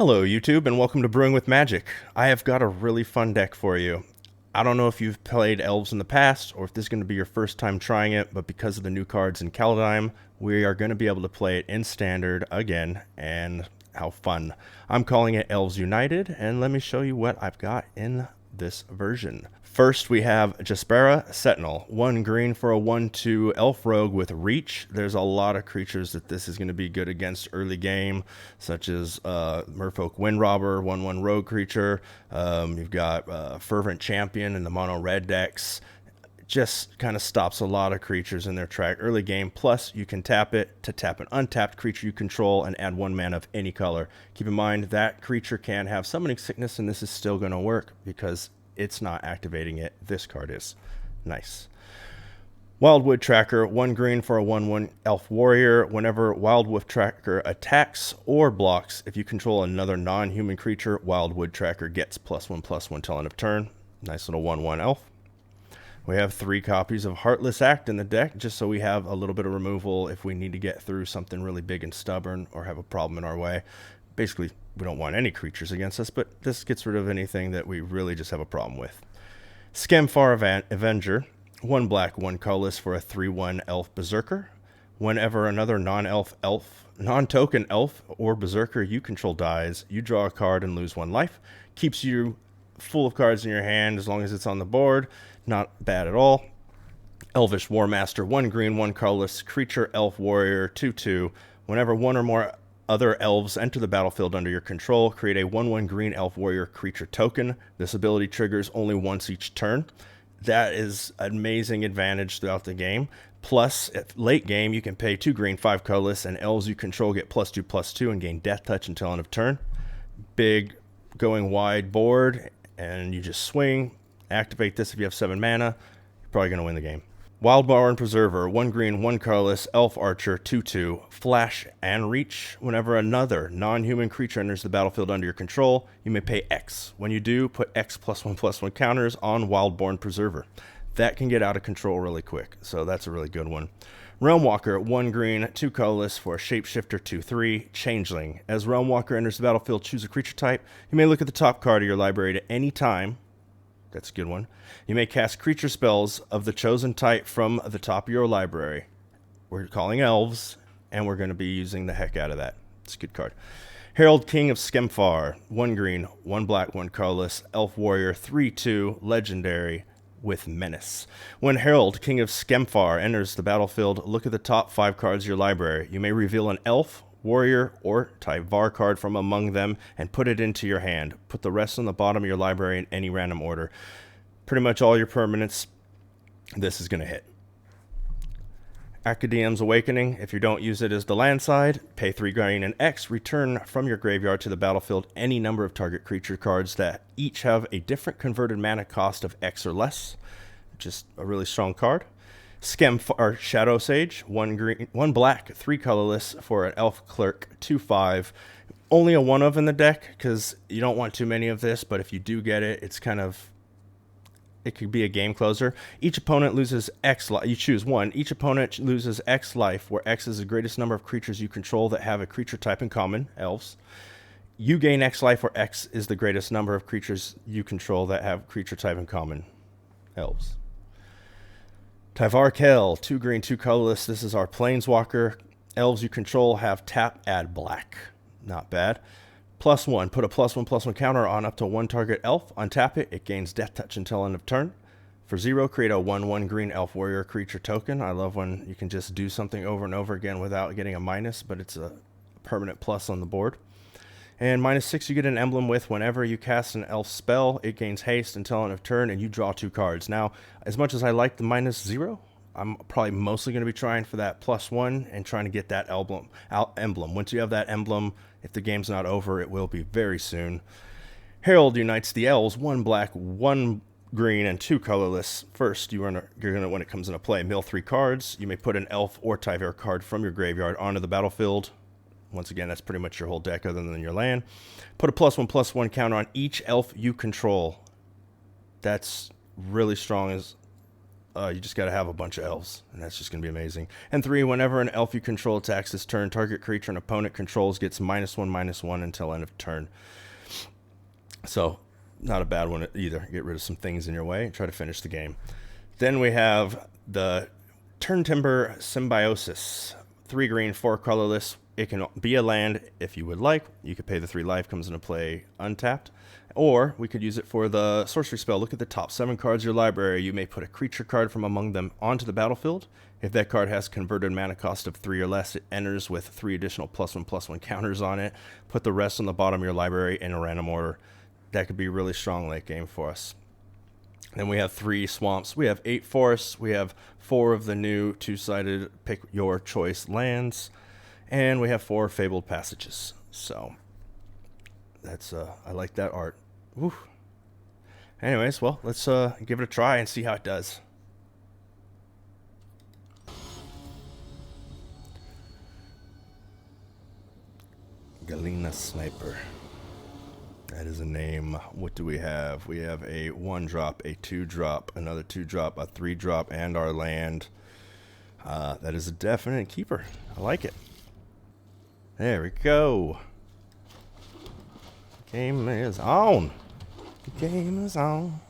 Hello YouTube and welcome to Brewing with Magic. I have got a really fun deck for you. I don't know if you've played Elves in the past or if this is going to be your first time trying it, but because of the new cards in Kaldheim, we are going to be able to play it in Standard again, and how fun. I'm calling it Elves United, and let me show you what I've got in this version. First, we have Jaspera Sentinel, 1 green for a 1/2 elf rogue with reach. There's a lot of creatures that this is going to be good against early game, such as Merfolk Windrobber, 1/1 rogue creature. You've got Fervent Champion in the mono red decks. Just kind of stops a lot of creatures in their track early game. Plus, you can tap it to tap an untapped creature you control and add 1 mana of any color. Keep in mind that creature can have summoning sickness, and this is still going to work because it's not activating it. This card is. Nice. Wildwood Tracker, 1 green for a 1/1 elf warrior. Whenever Wildwood Tracker attacks or blocks, if you control another non-human creature, Wildwood Tracker gets +1/+1 till end of turn. Nice little 1/1 elf. We have 3 copies of Heartless Act in the deck, just so we have a little bit of removal if we need to get through something really big and stubborn or have a problem in our way. Basically, we don't want any creatures against us, but this gets rid of anything that we really just have a problem with. Skemfar Avenger, 1 black, 1 colorless for a 3/1 elf berserker. Whenever another non-token elf or berserker you control dies, you draw a card and lose 1 life. Keeps you full of cards in your hand as long as it's on the board. Not bad at all. Elvish Warmaster, 1 green, 1 colorless creature elf warrior, 2/2. Whenever 1 or more other elves enter the battlefield under your control, create a 1/1 green elf warrior creature token. This ability triggers only once each turn. That is an amazing advantage throughout the game. Plus, at late game, you can pay 2 green, 5 colorless, and elves you control get +2/+2 and gain death touch until end of turn. Big going wide board, and you just swing. Activate this if you have 7 mana. You're probably going to win the game. Wildborn Preserver, 1 green, 1 colorless, elf archer, 2/2, flash and reach. Whenever another non-human creature enters the battlefield under your control, you may pay X. When you do, put X +1/+1 counters on Wildborn Preserver. That can get out of control really quick, so that's a really good one. Realmwalker, 1 green, 2 colorless for a shapeshifter, 2/3, changeling. As Realmwalker enters the battlefield, choose a creature type. You may look at the top card of your library at any time. That's a good one. You may cast creature spells of the chosen type from the top of your library. We're calling elves, and we're going to be using the heck out of that. It's a good card. Herald King of Skemfar, 1 green, 1 black, 1 colorless, elf warrior, 3/2, legendary with menace. When Herald King of Skemfar enters the battlefield, look at the top 5 cards of your library. You may reveal an elf, warrior, or Tyvar card from among them and put it into your hand. Put the rest on the bottom of your library in any random order. Pretty much all your permanents, this is going to hit. Academ's Awakening, if you don't use it as the land side, pay 3 green and X, return from your graveyard to the battlefield any number of target creature cards that each have a different converted mana cost of X or less. Just a really strong card. Skemfar Shadow Sage, 1 green, 1 black, 3 colorless for an elf clerk, 2/5. Only a 1 of in the deck because you don't want too many of this, but if you do get it, it's kind of, it could be a game closer. Each opponent loses X life. You choose 1. Each opponent loses X life, where X is the greatest number of creatures you control that have a creature type in common, elves. You gain X life, where X is the greatest number of creatures you control that have creature type in common, elves. Tyvar Kell, 2 green, 2 colorless. This is our Planeswalker. Elves you control have tap, add black. Not bad. +1, put a +1/+1 counter on up to 1 target elf. Untap it, it gains death touch until end of turn. For 0, create a 1/1 green elf warrior creature token. I love when you can just do something over and over again without getting a minus, but it's a permanent plus on the board. And -6, you get an emblem with whenever you cast an elf spell, it gains haste until end of turn, and you draw 2 cards. Now, as much as I like the -0, I'm probably mostly going to be trying for that +1 and trying to get that emblem. Once you have that emblem, if the game's not over, it will be very soon. Herald unites the elves, 1 black, 1 green, and 2 colorless. First, you're gonna, when it comes into play, mill 3 cards. You may put an elf or Tyvar card from your graveyard onto the battlefield. Once again, that's pretty much your whole deck other than your land. Put a +1/+1 counter on each elf you control. That's really strong. you just got to have a bunch of elves, and that's just going to be amazing. And 3, whenever an elf you control attacks this turn, target creature an opponent controls gets -1/-1 until end of turn. So, not a bad one either. Get rid of some things in your way and try to finish the game. Then we have the Turn Timber Symbiosis. 3 green, 4 colorless. It can be a land if you would like. You could pay the 3 life, comes into play untapped. Or we could use it for the sorcery spell. Look at the top 7 cards of your library. You may put a creature card from among them onto the battlefield. If that card has converted mana cost of 3 or less, it enters with 3 additional +1/+1 counters on it. Put the rest on the bottom of your library in a random order. That could be really strong late game for us. Then we have 3 swamps. We have 8 forests. We have 4 of the new 2-sided pick your choice lands. And we have 4 fabled passages. So that's I like that art. Woo. Anyways, well, let's give it a try and see how it does. Galena Sniper. That is a name. What do we have? We have a 1-drop, a 2-drop, another 2-drop, a 3-drop, and our land. That is a definite keeper. I like it. There we go. Game is on. The game is on.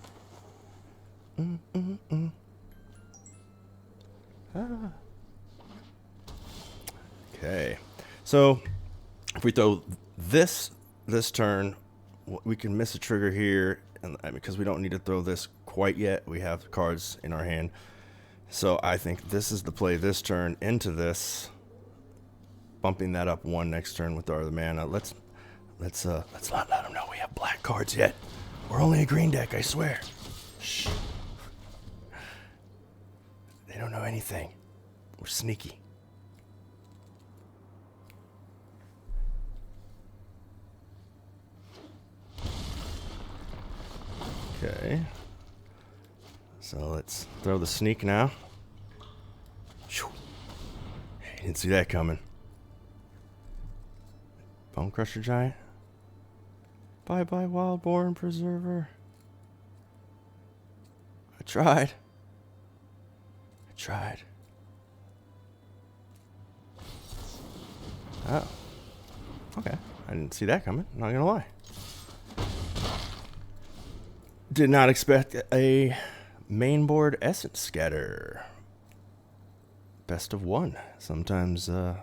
Okay. So, if we throw this turn, we can miss a trigger here, and because we don't need to throw this quite yet. We have cards in our hand. So I think this is the play this turn into this, bumping that up 1 next turn with our other mana. Let's not let them know we have black cards yet. We're only a green deck, I swear. Shh. They don't know anything. We're sneaky. Okay. So let's throw the sneak now. You didn't see that coming. Bone Crusher Giant. Bye-bye, Wildborn Preserver. I tried. Oh. Okay. I didn't see that coming. Not gonna lie. Did not expect a mainboard Essence Scatter. Best of 1. Sometimes you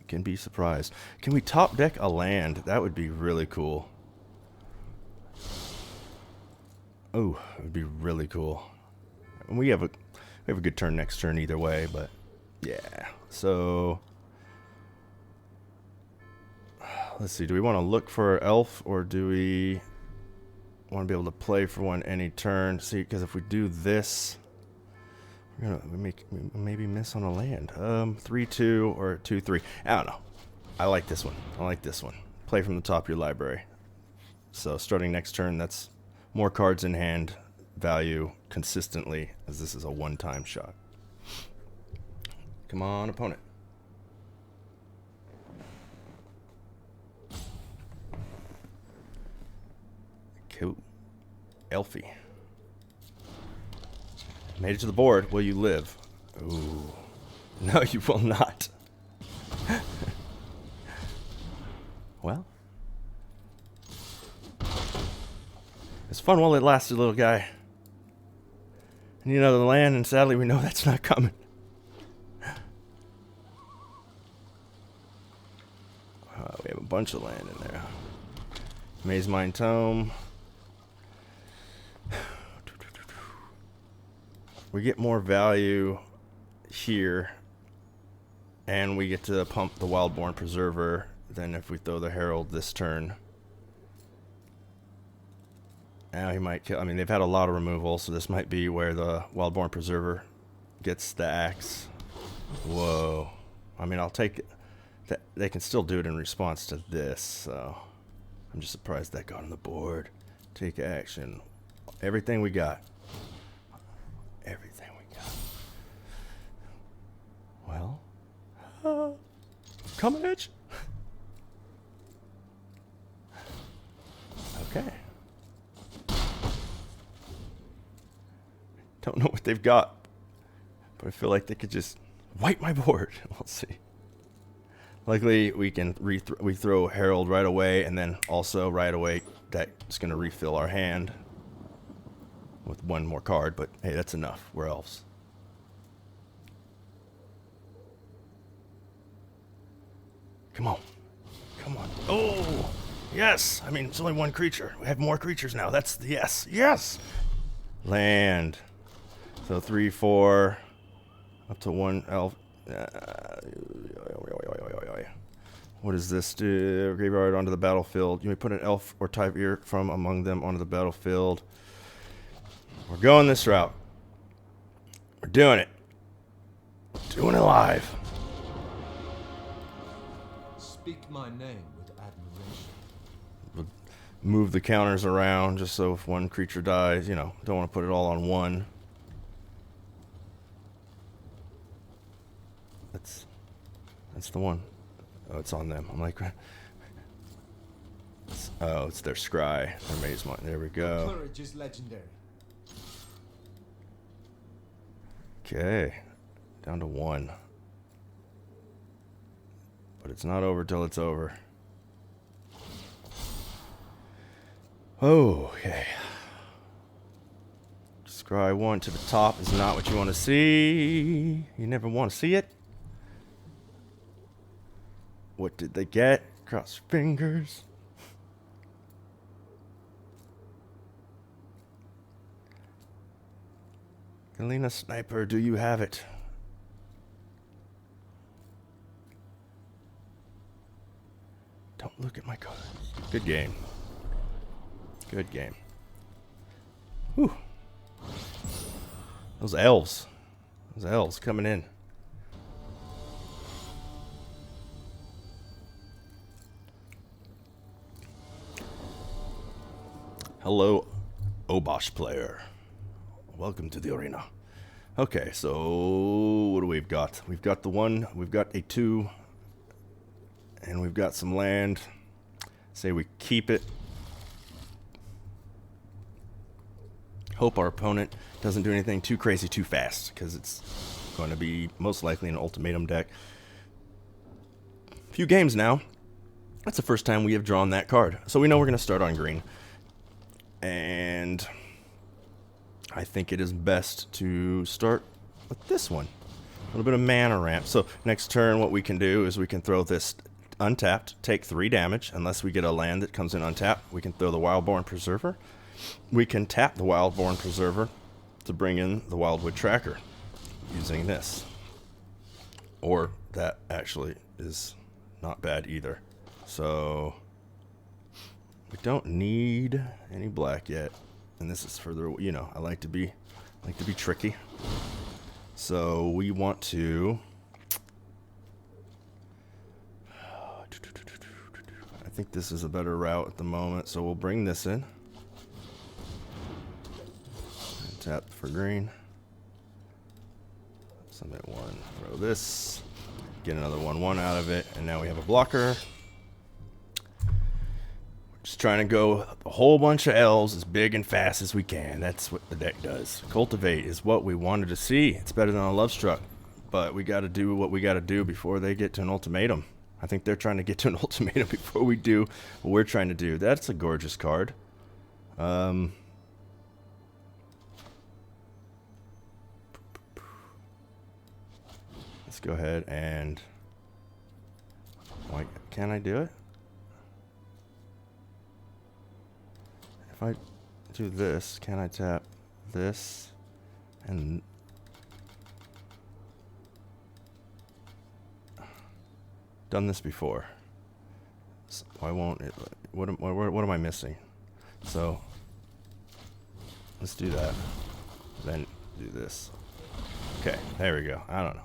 can be surprised. Can we top deck a land? That would be really cool. Oh, it would be really cool. And we have a good turn next turn either way, but yeah. So let's see. Do we want to look for an elf, or do we want to be able to play for 1 any turn? See, because if we do this, we're gonna maybe miss on a land. 3/2 or 2/3. I don't know. I like this one. Play from the top of your library. So starting next turn, that's more cards in hand value consistently, as this is a 1-time shot. Come on, opponent. Cool. Elfie. Made it to the board. Will you live? Ooh. No, you will not. Well. It's fun while it lasted, little guy. And you know the land, and sadly we know that's not coming. We have a bunch of land in there. Maze Mine Tome. We get more value here, and we get to pump the Wildborn Preserver than if we throw the Herald this turn. Now he might kill. I mean, they've had a lot of removal, so this might be where the Wildborn Preserver gets the axe. Whoa. I mean, I'll take it. They can still do it in response to this, so I'm just surprised that got on the board. Take action. Everything we got. Everything we got. Well, coming at you. Okay. Don't know what they've got, but I feel like they could just wipe my board. We'll see. Luckily, we can we throw Herald right away, and then also right away that's going to refill our hand with one more card. But hey, that's enough. We're elves. Come on. Come on. Oh, yes. I mean, it's only one creature. We have more creatures now. That's the yes. Yes. Land. So 3, 4, up to 1 elf. What does this do? Graveyard onto the battlefield. You may put an elf or type from among them onto the battlefield. We're going this route. We're doing it. Doing it live. Speak my name with admiration. We'll move the counters around just so if one creature dies, you know, don't want to put it all on one. That's the one. Oh, it's on them. I'm like, oh, it's their scry. Their maze mind. There we go. Courage is legendary. Okay, down to 1. But it's not over till it's over. Oh, okay. Scry 1 to the top is not what you want to see. You never want to see it. What did they get? Cross your fingers. Galena Sniper, do you have it? Don't look at my cards. Good game. Good game. Whew. Those elves. Those elves coming in. Hello, Obosh player. Welcome to the arena. Okay, so what do we've got? We've got the 1, we've got a 2, and we've got some land. Say we keep it. Hope our opponent doesn't do anything too crazy too fast, because it's going to be most likely an ultimatum deck. A few games now. That's the first time we have drawn that card. So we know we're going to start on green. And I think it is best to start with this one. A little bit of mana ramp. So next turn what we can do is we can throw this untapped, take 3 damage. Unless we get a land that comes in untapped, we can throw the Wildborn Preserver. We can tap the Wildborn Preserver to bring in the Wildwood Tracker using this. Or that actually is not bad either. So we don't need any black yet, and this is further. You know, I like to be tricky. So we want to. I think this is a better route at the moment, so we'll bring this in. And tap for green. Submit 1. Throw this. Get another 1/1 out of it, and now we have a blocker. Just trying to go a whole bunch of elves as big and fast as we can. That's what the deck does. Cultivate is what we wanted to see. It's better than a Love Struck. But we got to do what we got to do before they get to an ultimatum. I think they're trying to get to an ultimatum before we do what we're trying to do. That's a gorgeous card. Let's go ahead and... Why can't I do it? If I do this, can I tap this and done this before? So why won't it? What am I missing? So let's do that. Then do this. Okay, there we go. I don't know.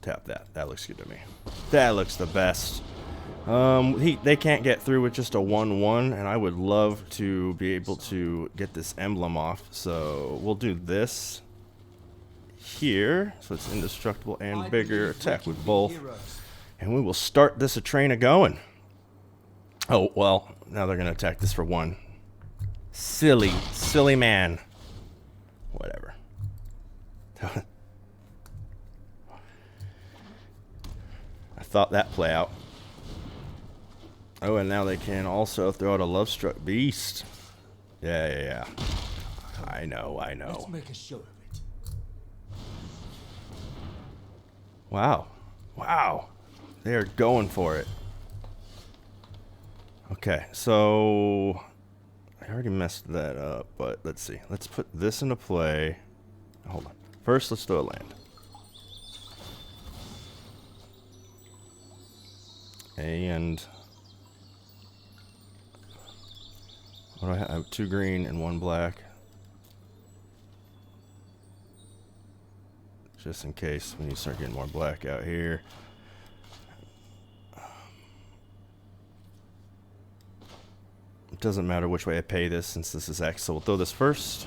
Tap that. That looks good to me. That looks the best. They can't get through with just a 1/1, and I would love to be able to get this emblem off. So we'll do this here, so it's indestructible and bigger attack with both, and we will start this Atrana going. Oh well, now they're gonna attack this for 1. Silly, silly man. Whatever. I thought that play out. Oh, and now they can also throw out a Love Struck Beast. Yeah. I know. Let's make a show of it. Wow. They are going for it. Okay, so I already messed that up, but let's see. Let's put this into play. Hold on. First, let's throw a land. And what do I have? I have 2 green and 1 black. Just in case when you start getting more black out here. It doesn't matter which way I pay this since this is X. So we'll throw this first.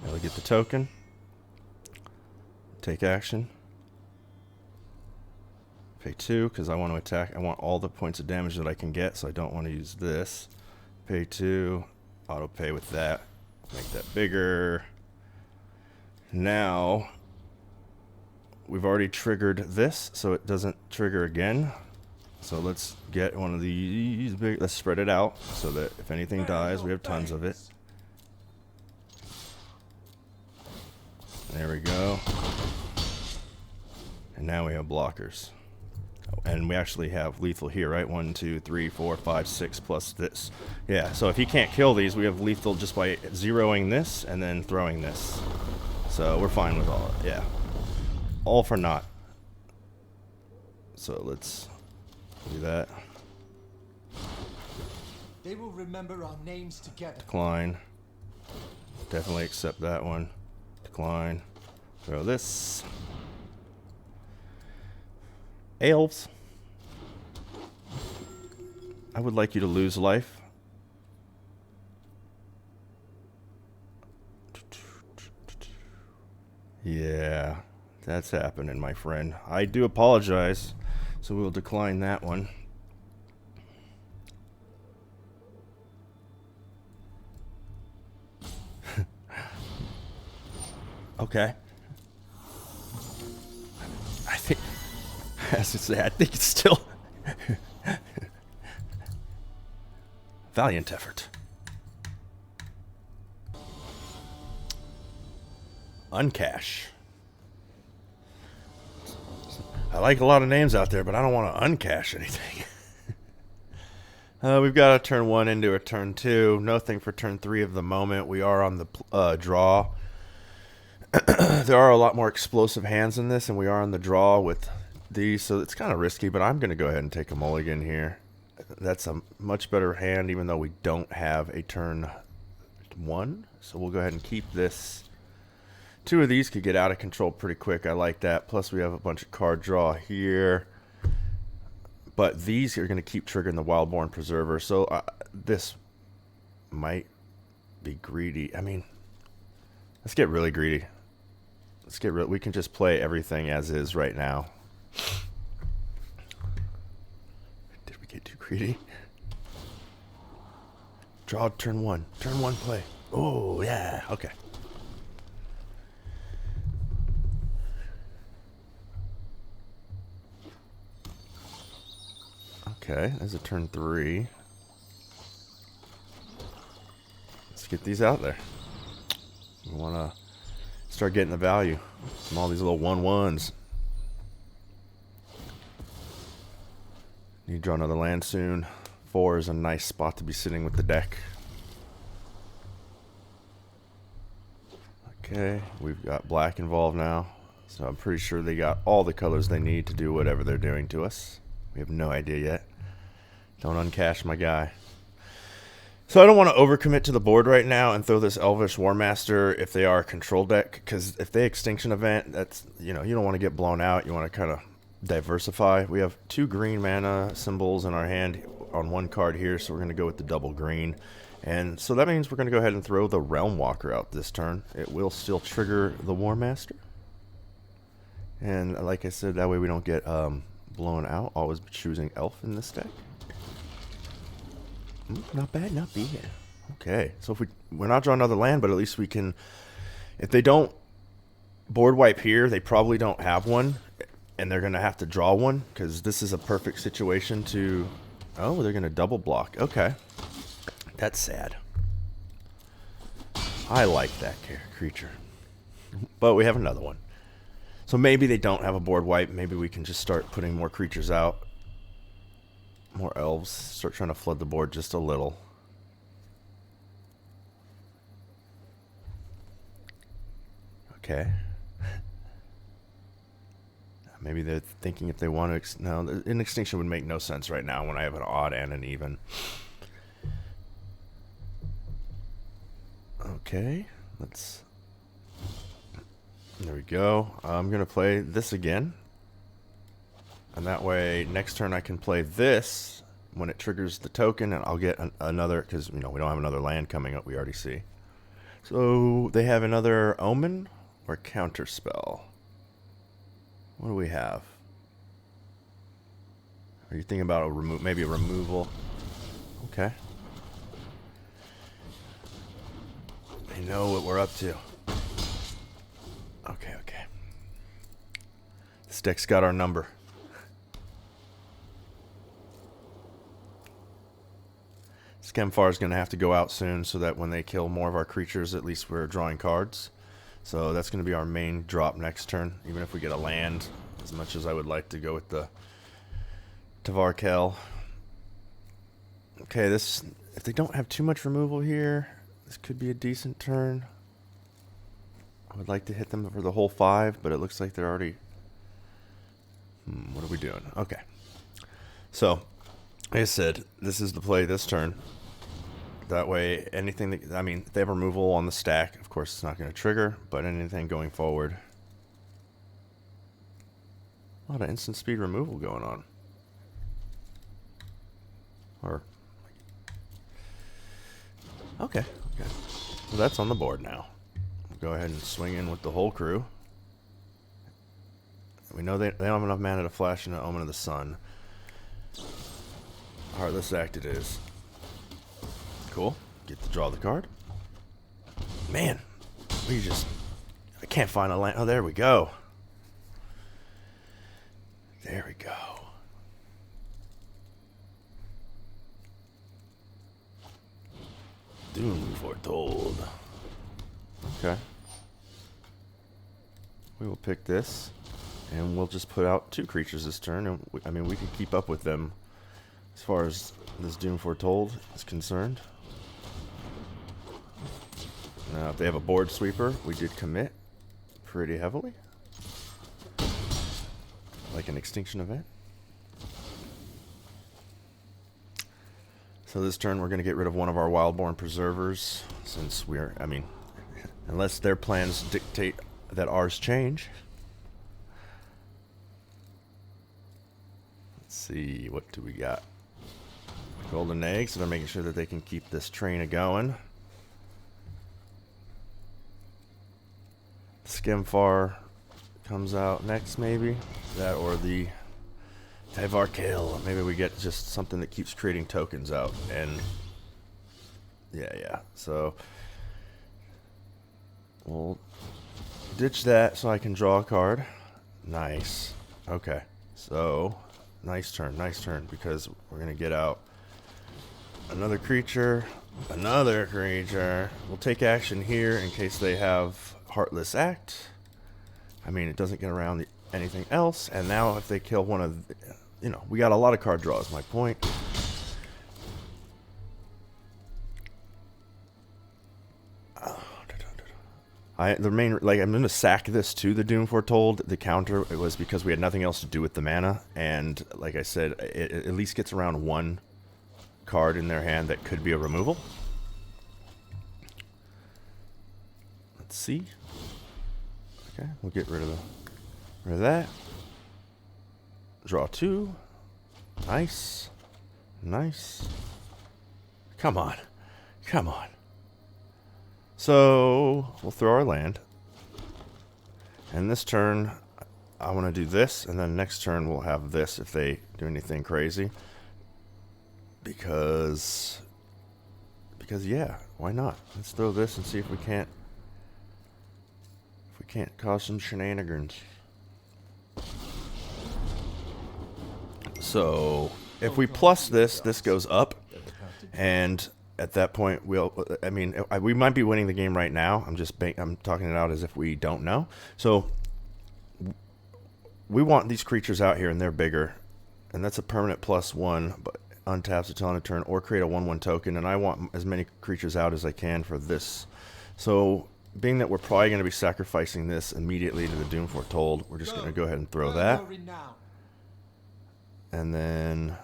And we'll get the token. Take action. Pay 2 because I want to attack. I want all the points of damage that I can get, so I don't want to use this. Pay 2. Auto pay with that. Make that bigger. Now we've already triggered this, so it doesn't trigger again. So let's get one of these big. Let's spread it out so that if anything dies, we have tons of it. There we go. And now we have blockers. Oh, and we actually have lethal here, right? 1, 2, 3, 4, 5, 6 plus this. Yeah, so if he can't kill these, we have lethal just by zeroing this and then throwing this. So we're fine with all of it. Yeah. All for naught. So let's do that. They will remember our names together. Decline. Definitely accept that one. Decline. Throw this. Elves. I would like you to lose life. Yeah, that's happening, my friend. I do apologize. So we'll decline that one. Okay. I think, as I say, I think it's still valiant effort. Uncash. I like a lot of names out there, but I don't want to uncash anything. We've got a turn 1 into a turn 2. Nothing for turn 3 of the moment. We are on the draw. There are a lot more explosive hands in this, and we are on the draw with these, so it's kind of risky, but I'm going to go ahead and take a mulligan here. That's a much better hand, even though we don't have a turn 1. So we'll go ahead and keep this. 2 of these could get out of control pretty quick. I like that. Plus, we have a bunch of card draw here. But these are going to keep triggering the Wildborn Preserver. So this might be greedy. I mean, let's get really greedy. Let's get we can just play everything as is right now. Did we get too greedy? Draw turn 1. Turn 1 play. Oh, yeah. Okay. Okay, there's a turn 3. Let's get these out there. We want to start getting the value from all these little 1/1s. Need to draw another land soon. 4 is a nice spot to be sitting with the deck. Okay, we've got black involved now. So I'm pretty sure they got all the colors they need to do whatever they're doing to us. We have no idea yet. Don't uncash my guy. So I don't want to overcommit to the board right now and throw this Elvish War Master if they are a control deck, because if they Extinction Event, that's, you know, you don't want to get blown out. You want to kind of diversify. We have 2 green mana symbols in our hand on 1 card here, so we're going to go with the double green. And so that means we're going to go ahead and throw the Realm Walker out this turn. It will still trigger the War Master. And like I said, that way we don't get blown out. Always choosing Elf in this deck. Not bad, not bad. Okay, so if we're not drawing another land, but at least we can. If they don't board wipe here, they probably don't have one, and they're gonna have to draw one because this is a perfect situation to. Oh, they're gonna double block. Okay, that's sad. I like that creature, but we have another one. So maybe they don't have a board wipe. Maybe we can just start putting more creatures out. More elves. Start trying to flood the board just a little. Okay. Maybe they're thinking if they want to... No, an extinction would make no sense right now when I have an odd and an even. Okay. Let's... There we go. I'm going to play this again. And that way, next turn I can play this when it triggers the token, and I'll get another... Because, we don't have another land coming up, we already see. So, they have another Omen or Counterspell. What do we have? Are you thinking about maybe a removal? Okay. They know what we're up to. Okay. This deck's got our number. Skemfar is going to have to go out soon so that when they kill more of our creatures, at least we're drawing cards. So that's going to be our main drop next turn, even if we get a land, as much as I would like to go with the Tavarkel. Okay, if they don't have too much removal here, this could be a decent turn. I would like to hit them for the whole 5, but it looks like they're already... what are we doing? Okay. So, like I said, this is the play this turn. That way, anything that... if they have removal on the stack, of course it's not going to trigger, but anything going forward... A lot of instant speed removal going on. Okay. So that's on the board now. We'll go ahead and swing in with the whole crew. We know they don't have enough mana to flash into Omen of the Sun. Heartless Act it is. Cool. Get to draw the card. Man, I can't find a land. Oh, there we go. There we go. Doom Fortold. Okay. We will pick this, and we'll just put out 2 creatures this turn, and we can keep up with them as far as this Doom Foretold is concerned. Now, if they have a board sweeper, we did commit pretty heavily. Like an extinction event. So this turn we're going to get rid of one of our Wildborn Preservers, since unless their plans dictate that ours change. Let's see, what do we got? Golden Eggs, so they're making sure that they can keep this train a-going. Skemfar comes out next, maybe. That or the Tavarkel. Maybe we get just something that keeps creating tokens out. And yeah. So we'll ditch that so I can draw a card. Nice. Okay. So nice turn, because we're gonna get out another creature. We'll take action here in case they have Heartless Act. It doesn't get around anything else. And now if they kill one of... we got a lot of card draws, my point. I'm going to sack this to the Doom Foretold. The counter, it was because we had nothing else to do with the mana. And like I said, it at least gets around one card in their hand that could be a removal. Let's see. Okay, we'll get rid of that. Draw 2. Nice. Come on. So we'll throw our land. And this turn, I want to do this, and then next turn we'll have this if they do anything crazy. Because Because yeah, why not? Let's throw this and see if we can't cause some shenanigans. So if we plus this, this goes up, and at that point we might be winning the game right now. I'm talking it out as if we don't know. So we want these creatures out here, and they're bigger, and that's a permanent +1, but untaps until end of turn, or create a 1/1 token, and I want as many creatures out as I can for this. So being that we're probably going to be sacrificing this immediately to the Doom Fortold, we're just going to go ahead and throw that. And then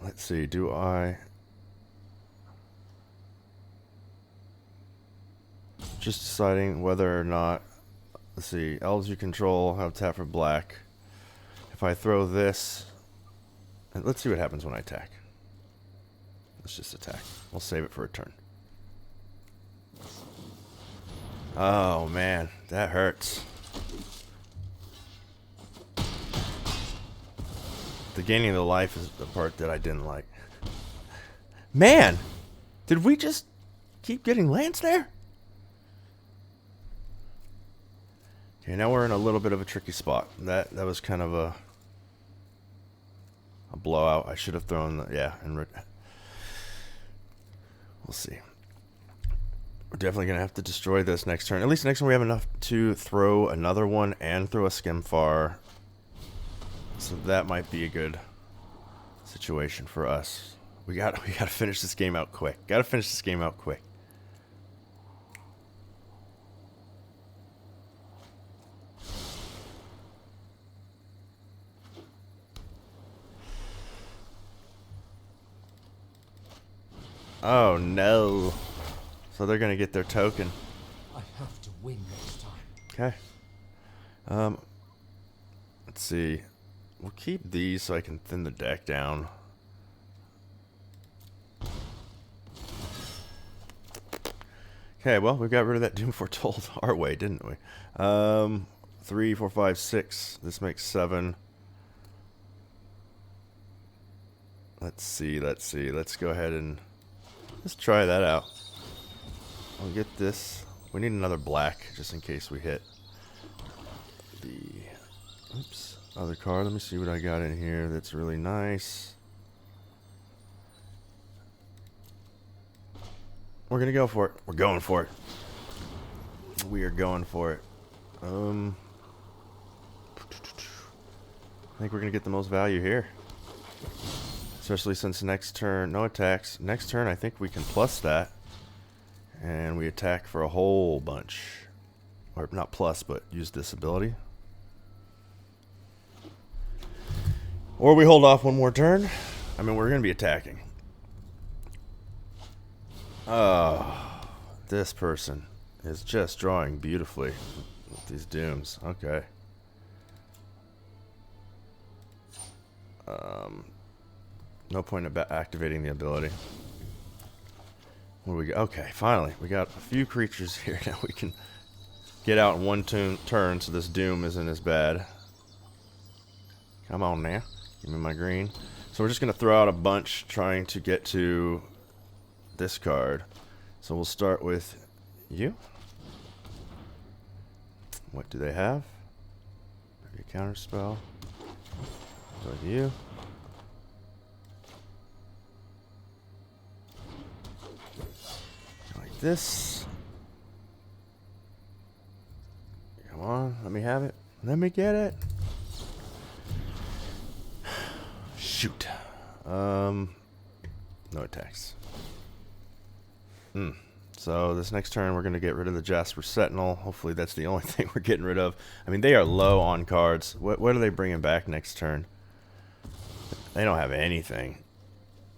let's see, do I just deciding whether or not, let's see, elves you control have tap for black. If I throw this, and let's see what happens when I attack. Let's just attack. We'll save it for a turn. Oh man, that hurts. The gaining of the life is the part that I didn't like. Man, did we just keep getting lands there? Okay, now we're in a little bit of a tricky spot. That was kind of a blowout. I should have thrown the, yeah, and we'll see. We're definitely going to have to destroy this next turn. At least next turn we have enough to throw another one and throw a Skimfar. So that might be a good situation for us. We got to finish this game out quick. Got to finish this game out quick. Oh no. So they're going to get their token. I have to win next time. Okay. Let's see. We'll keep these so I can thin the deck down. Okay, well, we got rid of that Doom Foretold our way, didn't we? 3, 4, 5, 6. This makes 7. Let's see. Let's go ahead and let's try that out. I'll get this. We need another black just in case we hit the other card. Let me see what I got in here that's really nice. We're gonna go for it. We're going for it. We are going for it. I think we're gonna get the most value here. Especially since next turn, no attacks. Next turn, I think we can plus that. And we attack for a whole bunch. Or not plus, but use this ability. Or we hold off one more turn. I mean, we're going to be attacking. Oh, this person is just drawing beautifully with these dooms. Okay. No point about activating the ability. What do we got? Okay, finally. We got a few creatures here now we can get out in one turn so this doom isn't as bad. Come on now. Give me my green. So we're just going to throw out a bunch trying to get to this card. So we'll start with you. What do they have? Maybe a counter spell. With you. Like this. Come on, let me have it. Let me get it. Shoot. No attacks. So this next turn we're going to get rid of the Jasper Sentinel. Hopefully that's the only thing we're getting rid of. I mean, they are low on cards. What are they bringing back next turn? They don't have anything.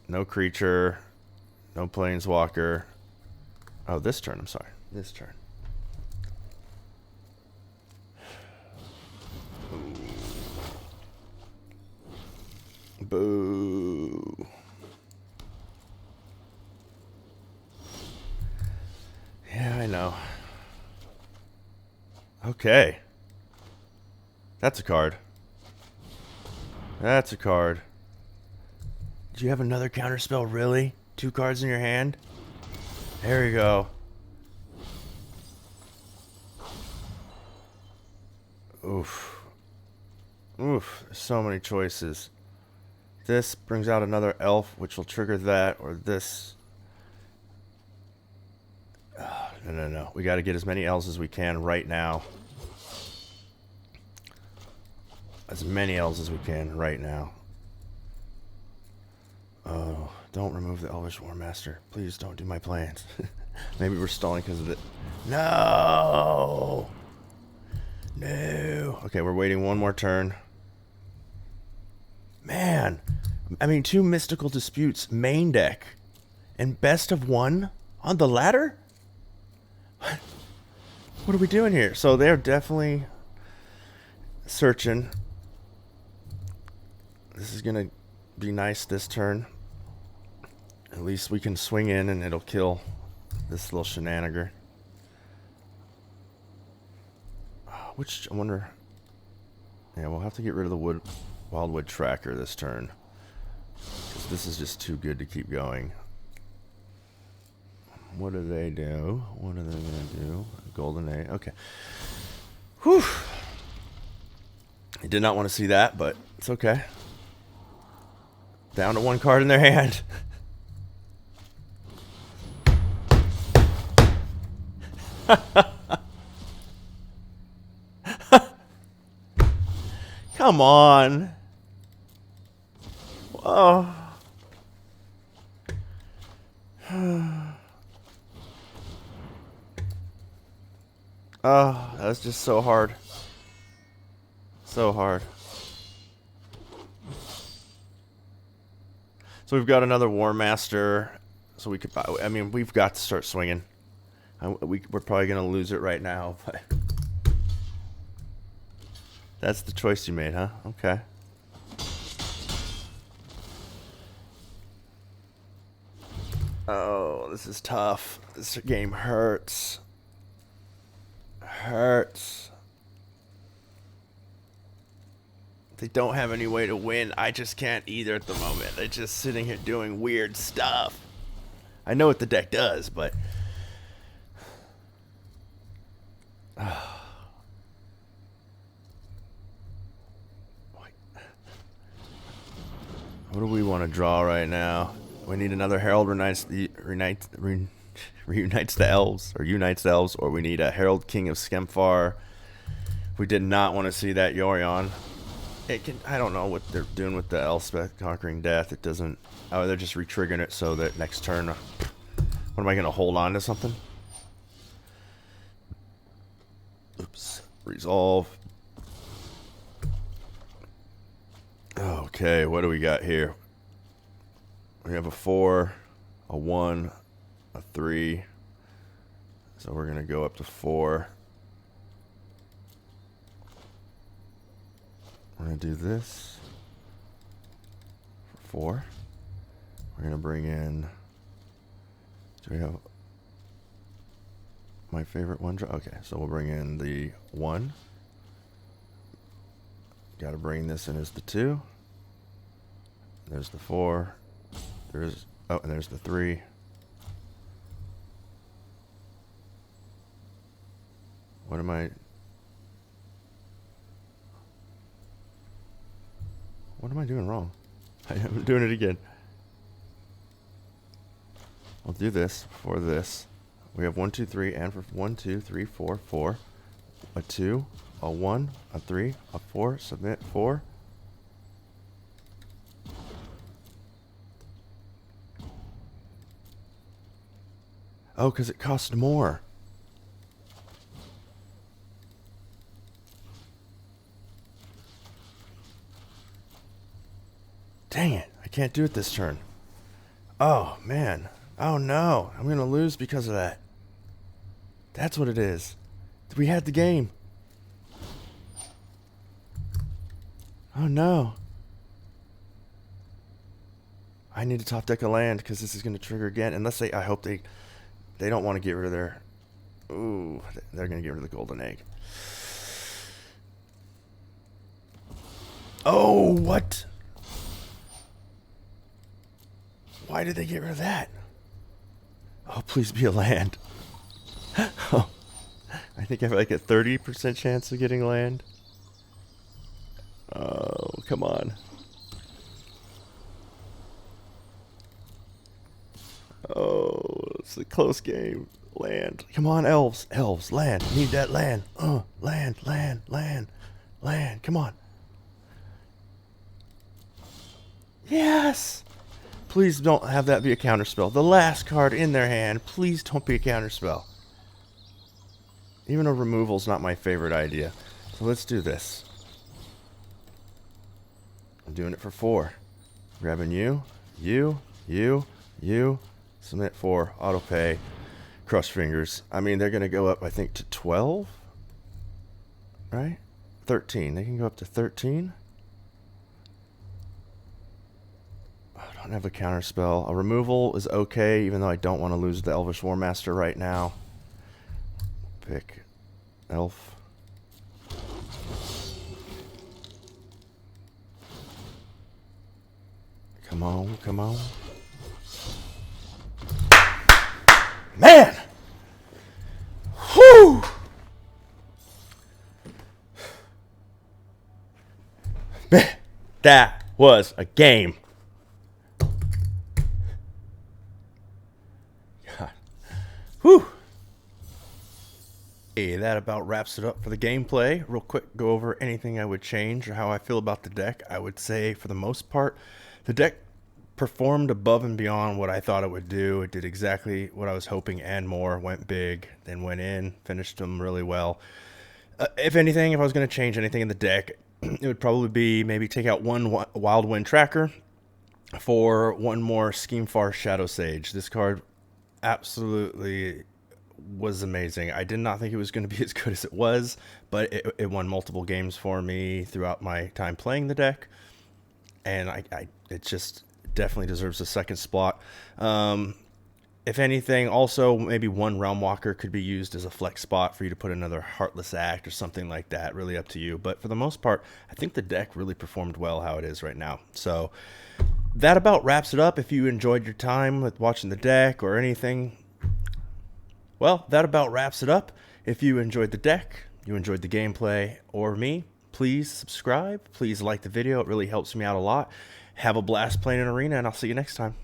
No creature. No planeswalker. Oh, this turn. I'm sorry. This turn. Boo. Yeah, I know. Okay. That's a card. That's a card. Do you have another counterspell, really? 2 cards in your hand? There you go. Oof. Oof. So many choices. This brings out another elf, which will trigger that, or this. No. We got to get as many elves as we can right now. As many elves as we can right now. Oh, don't remove the Elvish War Master. Please don't do my plans. Maybe we're stalling because of it. No! No. Okay, we're waiting one more turn. Man. I mean, 2 Mystical Disputes main deck. And best of 1 on the ladder? What are we doing here? So they're definitely searching. This is going to be nice this turn. At least we can swing in and it'll kill this little shenanigan. Which, I wonder... Yeah, we'll have to get rid of the Wildwood Tracker this turn. This is just too good to keep going. What do they do? What are they going to do? Golden A. Okay. Whew. I did not want to see that, but it's okay. Down to 1 card in their hand. Come on. Oh. Oh, that's just so hard. So hard. So we've got another War Master. So we could, I mean, we've got to start swinging. We're probably going to lose it right now, but that's the choice you made, huh? Okay. Oh, this is tough. This game hurts. Hurts. They don't have any way to win. I just can't either at the moment. They're just sitting here doing weird stuff. I know what the deck does, but... What do we want to draw right now? We need another Herald reunites the elves, or unites the elves, or we need a Herald King of Skemfar. We did not want to see that Yorion. It can, I don't know what they're doing with the Elspeth Conquering Death. It doesn't... Oh, they're just re-triggering it so that next turn... What am I going to hold on to something? Oops. Resolve. Okay, what do we got here? We have a 4, a 1, a 3. So we're going to go up to 4. We're going to do this for 4. We're going to bring in... Do we have my favorite one? Okay, so we'll bring in the 1. Got to bring this in as the 2. There's the 4. There's... Oh, and there's the 3. What am I... What am I doing wrong? I'm doing it again. I'll do this for this. We have 1, 2, 3, and for 1, 2, 3, 4, 4. A 2, a 1, a 3, a 4. Submit 4. Oh, because it costs more. Dang it. I can't do it this turn. Oh, man. Oh, no. I'm going to lose because of that. That's what it is. We had the game. Oh, no. I need to top deck a land because this is going to trigger again. Unless they... I hope they don't want to get rid of their... Ooh. They're going to get rid of the golden egg. Oh, what? Why did they get rid of that? Oh, please be a land. Oh, I think I have like a 30% chance of getting land. Oh, come on. Oh, it's a close game. Land. Come on, elves. Elves, land. Need that land. Land, land, land, land. Come on. Yes! Please don't have that be a counterspell. The last card in their hand, please don't be a counterspell. Even a removal's not my favorite idea. So let's do this. I'm doing it for 4. Grabbing you, you. Submit 4. Auto pay. Cross fingers. I mean, they're going to go up, I think, to 12? Right? 13. They can go up to 13? I don't have a counterspell. A removal is okay, even though I don't want to lose the Elvish War Master right now. Pick elf. Come on, come on. Man! Whew! That was a game. God. Whew. Hey, that about wraps it up for the gameplay. Real quick, go over anything I would change or how I feel about the deck. I would say, for the most part, the deck performed above and beyond what I thought it would do. It did exactly what I was hoping and more. Went big, then went in, finished them really well. If anything, if I was going to change anything in the deck, it would probably be maybe take out one Wild Wind Tracker for one more Schemefar Shadow Sage. This card absolutely was amazing. I did not think it was going to be as good as it was, but it won multiple games for me throughout my time playing the deck, and it just definitely deserves a second spot. If anything, also maybe one Realm Walker could be used as a flex spot for you to put another Heartless Act or something like that. Really up to you. But for the most part, I think the deck really performed well how it is right now. So that about wraps it up. If you enjoyed your time with watching the deck or anything, well, that about wraps it up. If you enjoyed the deck, you enjoyed the gameplay, or me, please subscribe. Please like the video. It really helps me out a lot. Have a blast playing an arena, and I'll see you next time.